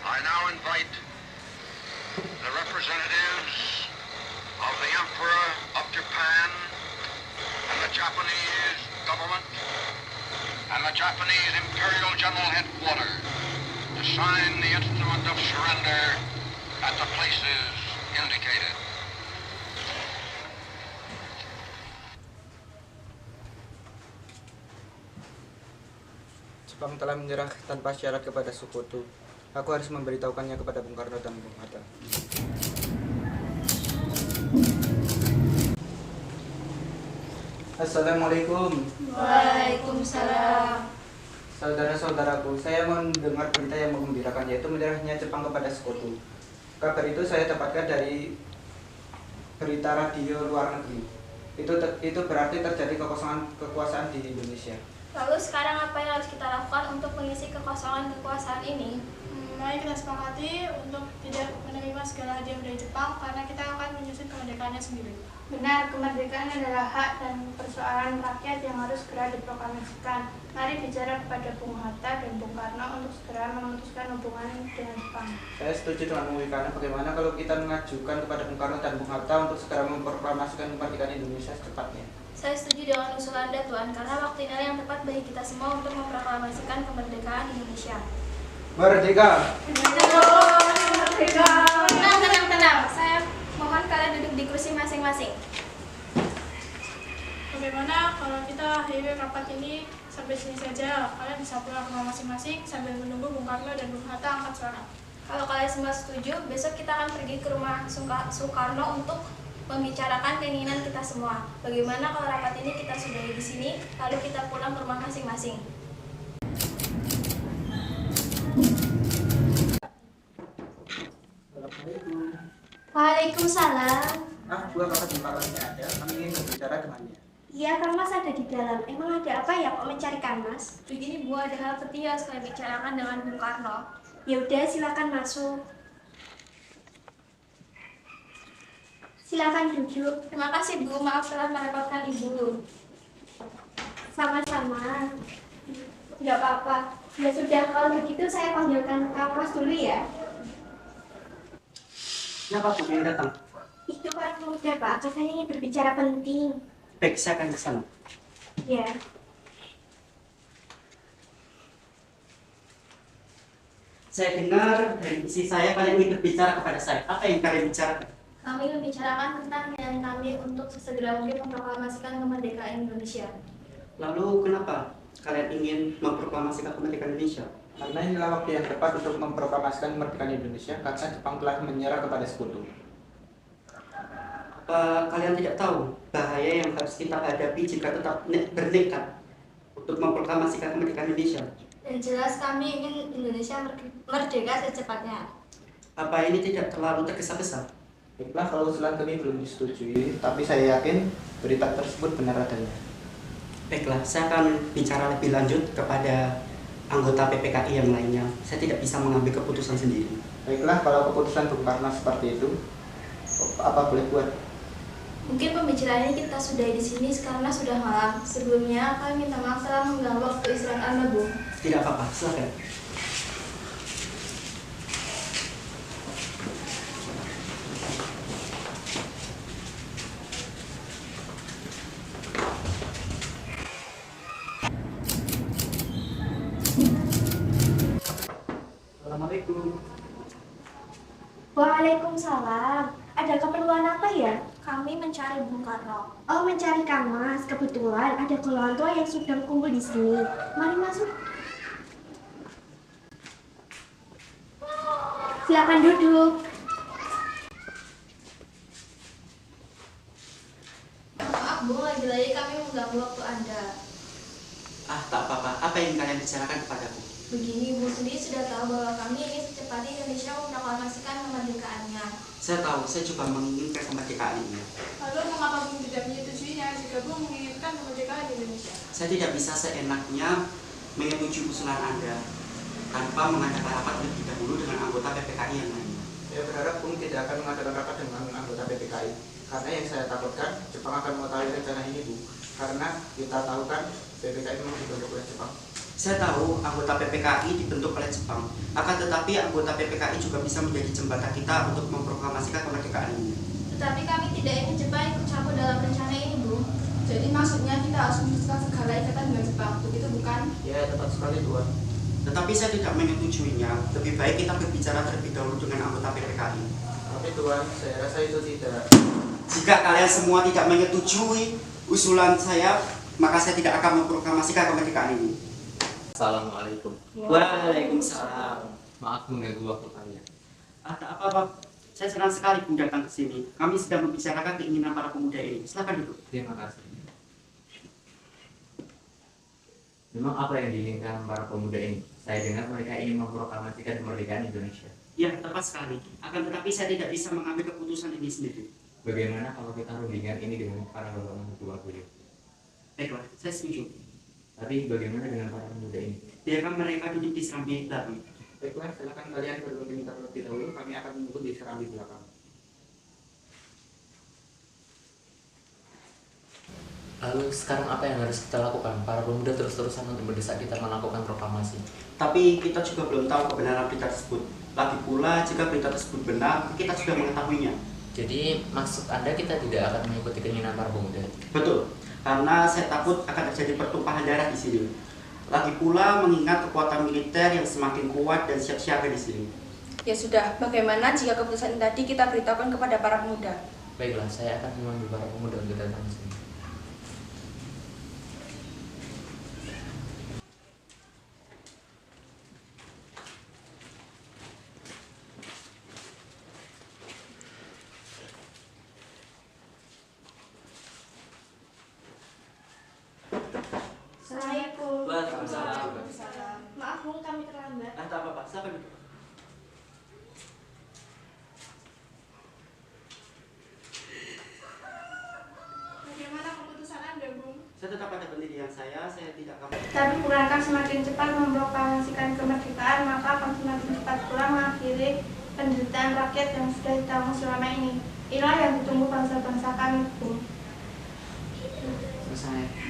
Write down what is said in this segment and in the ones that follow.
I now invite the representatives of the Emperor of Japan and the Japanese government and the Japanese Imperial General Headquarters to sign the instrument of surrender at the places indicated. Jepang telah menyerah tanpa syarat kepada Sekutu. Aku harus memberitahukannya kepada Bung Karno dan Bung Hatta. Assalamualaikum. Waalaikumsalam. Saudara-saudaraku, saya mendengar berita yang menggembirakan, yaitu menyerahnya Jepang kepada Sekutu. Kabar itu saya dapatkan dari berita radio luar negeri. Itu berarti terjadi kekuasaan di Indonesia. Lalu sekarang apa yang harus kita lakukan untuk mengisi kekosongan kekuasaan ini? Mari kita sepakati untuk tidak menerima segala hadiah dari Jepang karena kita akan menyusun kemerdekaannya sendiri. Benar, kemerdekaan adalah hak dan persoalan rakyat yang harus segera diproklamasikan. Mari bicara kepada Bung Hatta dan Bung Karno untuk segera memutuskan hubungan dengan Jepang. Saya setuju dengan Bung Karno. Bagaimana kalau kita mengajukan kepada Bung Karno dan Bung Hatta untuk segera memproklamasikan kemerdekaan Indonesia secepatnya? Saya setuju dengan usul Anda, Tuan, karena waktu ini yang tepat bagi kita semua untuk memproklamasikan kemerdekaan Indonesia. Merdeka! Merdeka! Tenang. Saya mohon kalian duduk di kursi masing-masing. Bagaimana kalau kita akhiri rapat ini sampai sini saja? Kalian bisa pulang ke rumah masing-masing sambil menunggu Bung Karno dan Bung Hatta angkat suara. Kalau kalian semua setuju, besok kita akan pergi ke rumah Soekarno untuk membicarakan keinginan kita semua. Bagaimana kalau rapat ini kita sudahi di sini, lalu kita pulang ke rumah masing-masing? Waalaikumsalam. Dua kakak jemparanya ada, kami ingin berbicara dengannya. Iya, Kang Mas ada di dalam. Emang ada apa ya kok mencari Kang Mas? Begini Bu, ada hal penting yang harus kalian bicarakan dengan Bung Karno. Ya udah, silakan masuk. Silakan duduk. Terima kasih Bu, maaf telah merepotkan Ibu. Sama-sama. Tidak apa-apa. Ya sudah, kalau begitu saya panggilkan Kang Mas dulu ya. Siapa Bu yang datang? Itu orang muda Pak, katanya ingin berbicara penting. Baik, saya akan ke sana. Ya. Saya dengar dari isi saya kalian ingin berbicara kepada saya. Apa yang kalian bicarakan? Kami membicarakan tentang keinginan kami untuk sesegera mungkin memproklamasikan kemerdekaan Indonesia. Lalu kenapa kalian ingin memproklamasikan kemerdekaan Indonesia? Karena inilah waktu yang tepat untuk memproklamasikan kemerdekaan Indonesia karena Jepang telah menyerah kepada Sekutu. Apa kalian tidak tahu bahaya yang harus kita hadapi jika tetap bernekat untuk memproklamasikan kemerdekaan Indonesia? Yang jelas kami ingin Indonesia merdeka secepatnya. Apa ini tidak terlalu tergesa-gesa? Baiklah, kalau usulan kami belum disetujui, tapi saya yakin berita tersebut benar adanya. Baiklah, saya akan bicara lebih lanjut kepada anggota PPKI yang lainnya. Saya tidak bisa mengambil keputusan sendiri. Baiklah, kalau keputusan Bung Karno seperti itu, apa boleh buat? Mungkin pembicaraan ini kita sudahi di sini karena sudah malam. Sebelumnya kami minta maaf telah mengganggu waktu istirahat Anda, Bu. Tidak apa-apa, silakan. Assalamualaikum. Waalaikumsalam. Ada keperluan apa ya? Kami mencari Bung Karno. Oh, mencari Kang Mas. Kebetulan ada golongan tua yang sedang kumpul di sini. Mari masuk. Silakan duduk. Maaf Bu, lagi-lagi kami mengganggu waktu Anda. Ah, tak apa-apa. Apa yang kalian bicarakan kepadaku? Begini, Ibu sendiri sudah tahu bahwa kami ingin secepatnya Indonesia memproklamasikan kemerdekaannya. Saya tahu, saya juga menginginkan kemerdekaan ini. Lalu mengapa Bung tidak menyetujuinya jika Bung menginginkan kemerdekaan Indonesia? Saya tidak bisa seenaknya menyetujui usulan Anda tanpa mengadakan rapat terlebih dahulu dengan anggota PPKI yang lainnya. Saya berharap Bung tidak akan mengadakan rapat dengan anggota PPKI, karena yang saya takutkan Jepang akan mengetahui rencana ini, Bu. Karena kita tahu kan PPKI memang dibentuk oleh Jepang. Saya tahu anggota PPKI dibentuk oleh Jepang, akan tetapi anggota PPKI juga bisa menjadi jembatan kita untuk memproklamasikan kemerdekaan ini. Tetapi kami tidak ingin Jepang ikut campur dalam rencana ini, Bu. Jadi maksudnya kita harus memutuskan segala ikatan dengan Jepang, begitu bukan? Ya, tepat sekali, Tuan. Tetapi saya tidak menyetujuinya. Lebih baik kita berbicara terlebih dahulu dengan anggota PPKI. Tapi Tuan, saya rasa itu tidak. Jika kalian semua tidak menyetujui usulan saya, maka saya tidak akan memproklamasikan kemerdekaan ini. Assalamualaikum. Waalaikumsalam. Maaf mengganggu waktu kalian. Ah, tak apa-apa. Saya senang sekali Bung datang ke sini. Kami sedang membicarakan keinginan para pemuda ini. Silakan duduk. Terima kasih. Memang apa yang diinginkan para pemuda ini? Saya dengar mereka ingin memproklamasikan kemerdekaan Indonesia. Ya, tepat sekali. Akan tetapi saya tidak bisa mengambil keputusan ini sendiri. Bagaimana kalau kita rundingkan ini dengan para golongan tua beliau? Baiklah, saya setuju. Tapi bagaimana dengan para pemuda ini? Biarkan mereka duduk di serambi belakang. Baiklah, silakan kalian berunding terlebih dahulu. Kami akan menunggu di serambi belakang. Lalu sekarang apa yang harus kita lakukan? Para pemuda terus-terusan untuk mendesak kita melakukan proklamasi. Tapi kita juga belum tahu kebenaran berita tersebut. Lagi pula, jika berita tersebut benar, kita sudah mengetahuinya. Jadi maksud Anda kita tidak akan mengikuti keinginan para pemuda? Betul, karena saya takut akan terjadi pertumpahan darah di sini. Lagi pula mengingat kekuatan militer yang semakin kuat dan siap siaga di sini. Ya sudah, bagaimana jika keputusan tadi kita beritahukan kepada para pemuda? Baiklah, saya akan memanggil para pemuda untuk datang ke sini. Assalamualaikum. Waalaikumsalam. Maaf Bung, kami terlambat. Tak apa-apa, silakan duduk. Bagaimana keputusan Anda, Bung? Saya tetap pada pendirian saya tidak akan. Tapi bukankah semakin cepat memproklamasikan kemerdekaan, maka akan semakin cepat pula mengakhiri penderitaan rakyat yang sudah ditanggung selama ini. Inilah yang ditunggu bangsa-bangsa kami, Bung. Selesai.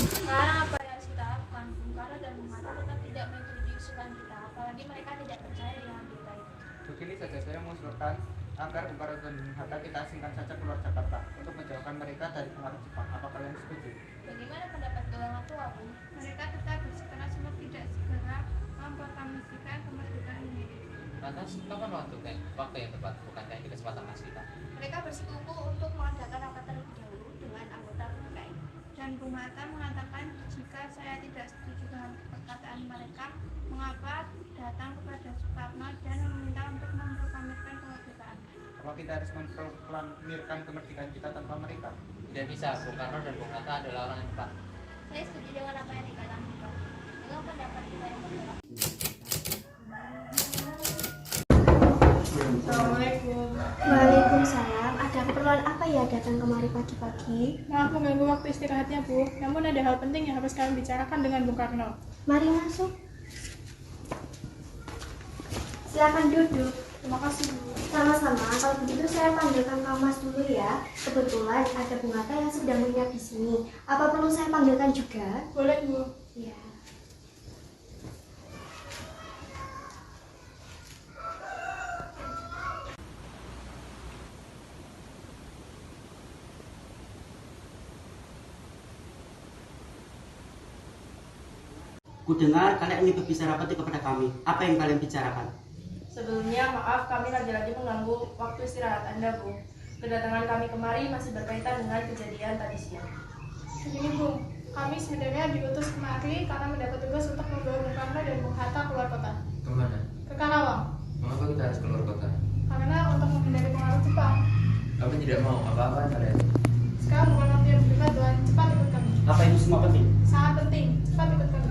Sekarang apa yang harus kita lakukan? Bung Karno dan Bung Hatta tetap tidak menyetujui usulan kita, apalagi mereka tidak percaya dengan kita itu. Begini saja saya mengusulkan agar Bung Karno dan Bung Hatta kita asingkan saja keluar Jakarta untuk menjauhkan mereka dari pengaruh Jepang. Apa kalian setuju? Bagaimana pendapat golongan tua, Bung? Mereka tetap bersikeras untuk tidak segera memproklamasikan kemerdekaan ini. Lantas, kapan waktu yang tepat? Bukankah ini kesempatan emas kita? Mereka bersekutu untuk mengadakan rapat terlebih dahulu dengan anggota PPKI. Dan Bung Hatta mengatakan jika saya tidak setuju dengan perkataan mereka, mengapa datang kepada Soekarno dan meminta untuk memproklamasikan kemerdekaan. Apa kita harus memproklamirkan kemerdekaan kita tanpa mereka? Tidak bisa, Bung Karno dan Bung Hatta adalah orang yang tepat. Saya setuju dengan apa yang dikatakan Bung. Dengan pendapat kita yang berbeda. Assalamualaikum. Waalaikumsalam. Ada keperluan apa ya datang kemari pagi-pagi? Maaf mengganggu waktu istirahatnya, Bu. Namun ada hal penting yang harus kami bicarakan dengan Bung Karno. Mari masuk. Silakan duduk. Terima kasih, Bu. Sama-sama. Kalau begitu saya panggilkan Kang Mas dulu ya. Kebetulan ada Bung Hatta yang sedang menginap di sini. Apa perlu saya panggilkan juga? Boleh, Bu. Ya. Kudengar kalian ingin berbicara penting kepada kami. Apa yang kalian bicarakan? Sebelumnya, maaf kami lagi-lagi mengganggu waktu istirahat Anda, Bung. Kedatangan kami kemari masih berkaitan dengan kejadian tadi siang. Begini, Bung. Kami sebenarnya diutus kemari karena mendapat tugas untuk membawa Bung Karno dan Bung Hatta keluar kota. Kemana? Ke Karawang. Mengapa kita harus keluar kota? Karena untuk menghindari pengaruh Jepang. Kami tidak mau apa-apa kalian. Sekarang bukan waktu yang berdebat, Tuan. Apa itu semua penting? Sangat penting. Cepat ikut kami.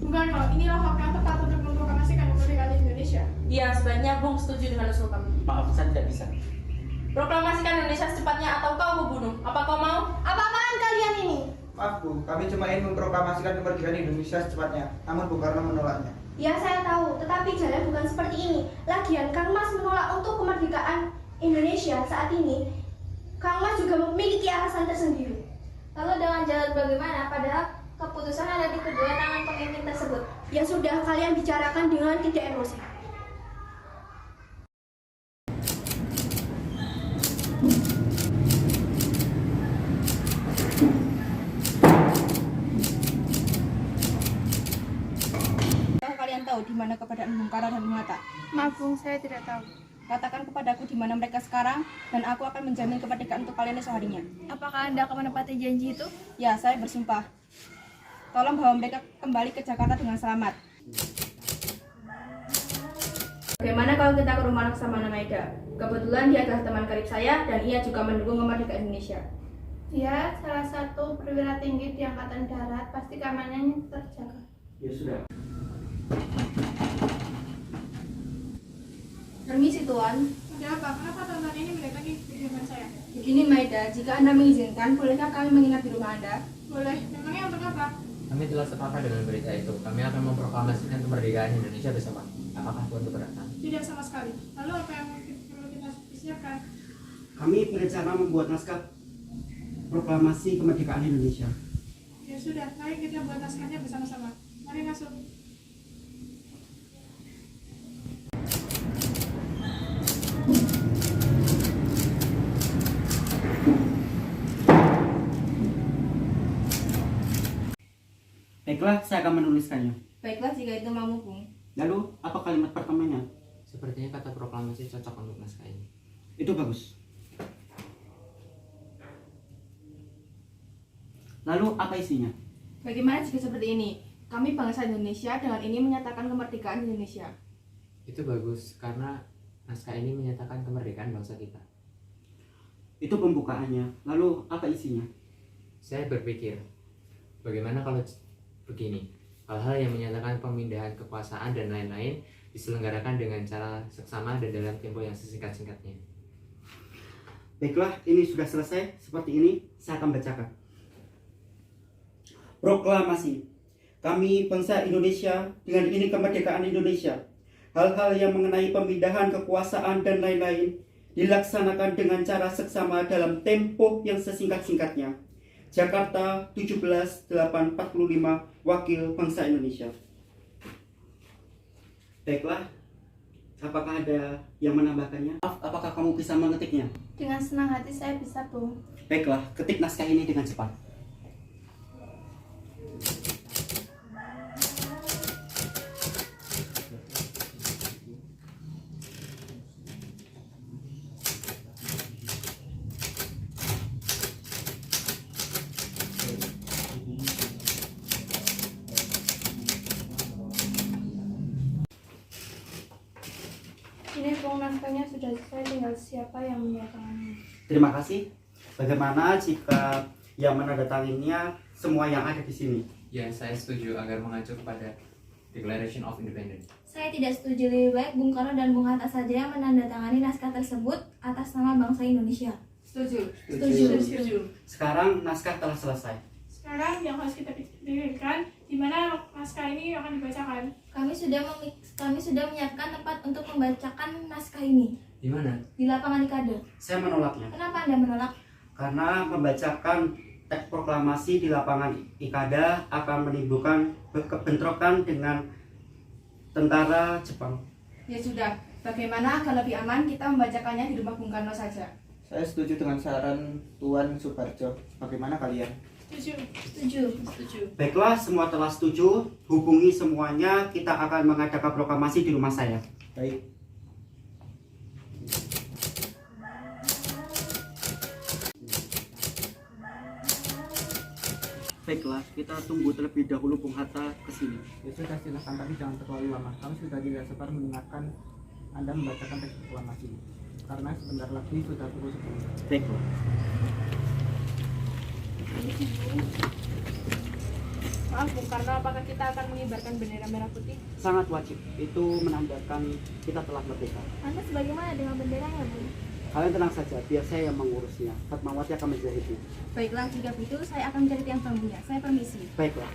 Bung Karno, inilah waktu yang tepat untuk memproklamasikan kemerdekaan Indonesia. Iya, sebaiknya Bung setuju dengan usul kami. Maaf, saya tidak bisa. Proklamasikan Indonesia secepatnya atau kau kubunuh. Apa kau mau? Apa-apaan kalian ini? Maaf Bu, kami cuma ingin memproklamasikan kemerdekaan Indonesia secepatnya. Namun Bung Karno menolaknya. Ya saya tahu, tetapi jalan bukan seperti ini. Lagian Kang Mas menolak untuk kemerdekaan Indonesia saat ini. Kang Mas juga memiliki alasan tersendiri. Lalu dengan jalan bagaimana? Padahal keputusan ada di kedua tangan pemimpin tersebut. Ya sudah, kalian bicarakan dengan tidak emosi. Kalian tahu di mana keberadaan Bung Karno dan Bung Hatta? Maaf Bung, saya tidak tahu. Katakan kepadaku di mana mereka sekarang, dan aku akan menjamin kemerdekaan untuk kalian esok harinya. Apakah Anda akan menepati janji itu? Ya, saya bersumpah. Tolong bawa mereka kembali ke Jakarta dengan selamat. Bagaimana kalau kita ke rumah Laksamana Maeda? Kebetulan dia adalah teman karib saya, dan ia juga mendukung kemerdekaan Indonesia. Dia salah satu perwira tinggi di Angkatan Darat, pasti keamanannya terjaga. Ya sudah. Permisi Tuan. Ada apa? Kenapa Tuan ini mendatangi kediaman saya? Begini Maeda, jika Anda mengizinkan, bolehkah kami menginap di rumah Anda? Boleh. Memangnya untuk apa? Kami telah sepakat dengan berita itu. Kami akan memproklamasikan kemerdekaan Indonesia bersama. Apakah Tuan keberatan? Tidak sama sekali. Lalu apa yang perlu kita persiapkan? Kami berencana membuat naskah proklamasi kemerdekaan Indonesia. Ya sudah, mari kita buat naskahnya bersama-sama. Mari masuk. Baiklah, saya akan menuliskannya. Baiklah jika itu mau Bung. Lalu, apa kalimat pertamanya? Sepertinya kata proklamasi cocok untuk naskah ini. Itu bagus. Lalu, apa isinya? Bagaimana jika seperti ini? Kami bangsa Indonesia dengan ini menyatakan kemerdekaan Indonesia. Itu bagus karena naskah ini menyatakan kemerdekaan bangsa kita. Itu pembukaannya. Lalu, apa isinya? Saya berpikir, bagaimana kalau begini? Hal-hal yang menyatakan pemindahan kekuasaan dan lain-lain diselenggarakan dengan cara seksama dan dalam tempo yang sesingkat-singkatnya. Baiklah, ini sudah selesai. Seperti ini, saya akan bacakan. Proklamasi. Kami bangsa Indonesia dengan ini kemerdekaan Indonesia. Hal-hal yang mengenai pemindahan kekuasaan dan lain-lain dilaksanakan dengan cara seksama dalam tempo yang sesingkat-singkatnya. Jakarta 17/8/45, Wakil Bangsa Indonesia. Baiklah, apakah ada yang menambahkannya? Apakah kamu bisa mengetiknya? Dengan senang hati saya bisa Bung. Baiklah, ketik naskah ini dengan cepat. Ini Bung, naskahnya sudah selesai, tinggal siapa yang menandatangani. Terima kasih. Bagaimana jika yang menandatanganinya semua yang ada di sini? Ya, saya setuju agar mengacu kepada Declaration of Independence. Saya tidak setuju, lebih baik Bung Karno dan Bung Hatta saja yang menandatangani naskah tersebut atas nama bangsa Indonesia. Setuju. Setuju. Sekarang naskah telah selesai. Sekarang yang harus kita pikirkan di mana naskah ini akan dibacakan. Kami sudah menyiapkan tempat untuk membacakan naskah ini. Di mana? Di lapangan Ikade. Saya menolaknya. Kenapa Anda menolak? Karena membacakan teks proklamasi di lapangan Ikada akan menimbulkan kebentrokan dengan tentara Jepang. Ya sudah, bagaimana agar lebih aman kita membacakannya di rumah Bung Karno saja? Saya setuju dengan saran Tuan Suparjo. Bagaimana kalian? Setuju. Baiklah, semua telah setuju. Hubungi semuanya, kita akan mengadakan proklamasi di rumah saya. Baik. Baiklah, kita tunggu terlebih dahulu Bung Hatta kesini. Ya sudah, silakan, tapi jangan terlalu lama. Kami sudah tidak sabar mendengarkan Anda membacakan teks proklamasi. karena sebentar lagi sudah pukul 10. Baiklah. Maaf Bung Karno, apakah kita akan mengibarkan bendera merah putih? Sangat wajib. Itu menandakan kita telah merdeka. Lantas bagaimana dengan benderanya, Bu? Kalian tenang saja, biar saya yang mengurusnya. Fatmawati akan menjahitnya. Baiklah, jika begitu saya akan mencari tiang bambunya. Saya permisi. Baiklah.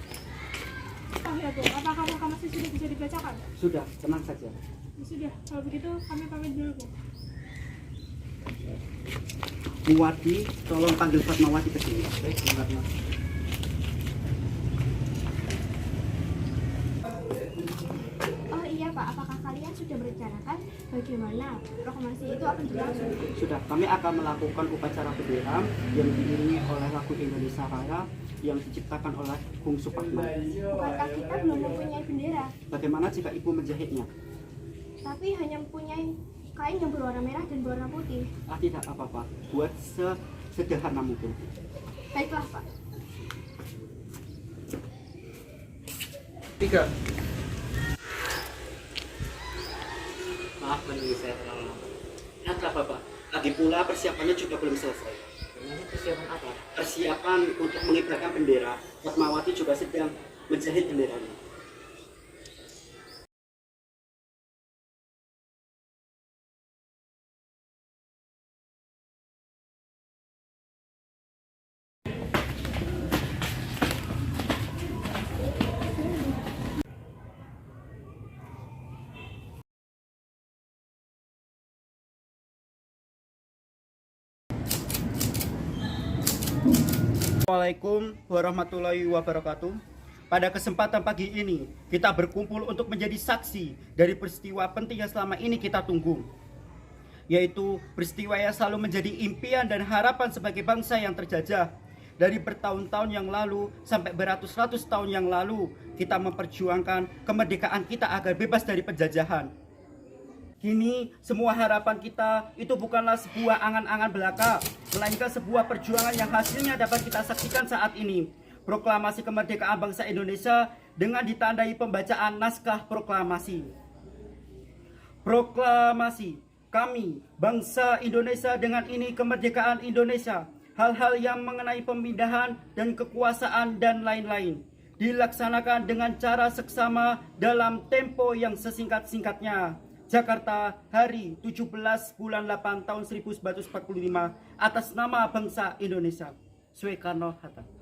Oh ya Bung, apakah proklamasi sudah bisa dibacakan? Sudah, tenang saja. Ya sudah, kalau begitu kami pamit dulu Bung. Buwadi, tolong panggil Fatmawati ke sini. Baik, Bung Karno. Oh iya Pak, apakah kalian sudah berencanakan bagaimana proklamasi itu akan berlangsung? Sudah, kami akan melakukan upacara bendera yang diiringi oleh lagu Indonesia Raya yang diciptakan oleh Bung Supatman. Bukankah kita belum mempunyai bendera, Bagaimana jika ibu menjahitnya? tapi hanya mempunyai kain yang berwarna merah dan berwarna putih? Tidak apa-apa, buat sesederhana mungkin. Baiklah Pak. 3. Maaf menunggu saya terlalu lama. Tidak apa-apa, lagi pula persiapannya juga belum selesai. Sebenarnya persiapan apa? Persiapan untuk mengibarkan bendera, Fatmawati juga sedang menjahit benderanya. Assalamualaikum warahmatullahi wabarakatuh. Pada kesempatan pagi ini, kita berkumpul untuk menjadi saksi dari peristiwa penting yang selama ini kita tunggu, yaitu peristiwa yang selalu menjadi impian dan harapan sebagai bangsa yang terjajah. Dari bertahun-tahun yang lalu sampai beratus-ratus tahun yang lalu, kita memperjuangkan kemerdekaan kita agar bebas dari penjajahan. Kini semua harapan kita itu bukanlah sebuah angan-angan belaka, melainkan sebuah perjuangan yang hasilnya dapat kita saksikan saat ini. Proklamasi kemerdekaan bangsa Indonesia dengan ditandai pembacaan naskah proklamasi. Proklamasi, kami bangsa Indonesia dengan ini kemerdekaan Indonesia. Hal-hal yang mengenai pemindahan dan kekuasaan dan lain-lain dilaksanakan dengan cara seksama dalam tempo yang sesingkat-singkatnya. Jakarta, hari 17 bulan 8 tahun 1945, atas nama bangsa Indonesia. Soekarno Hatta.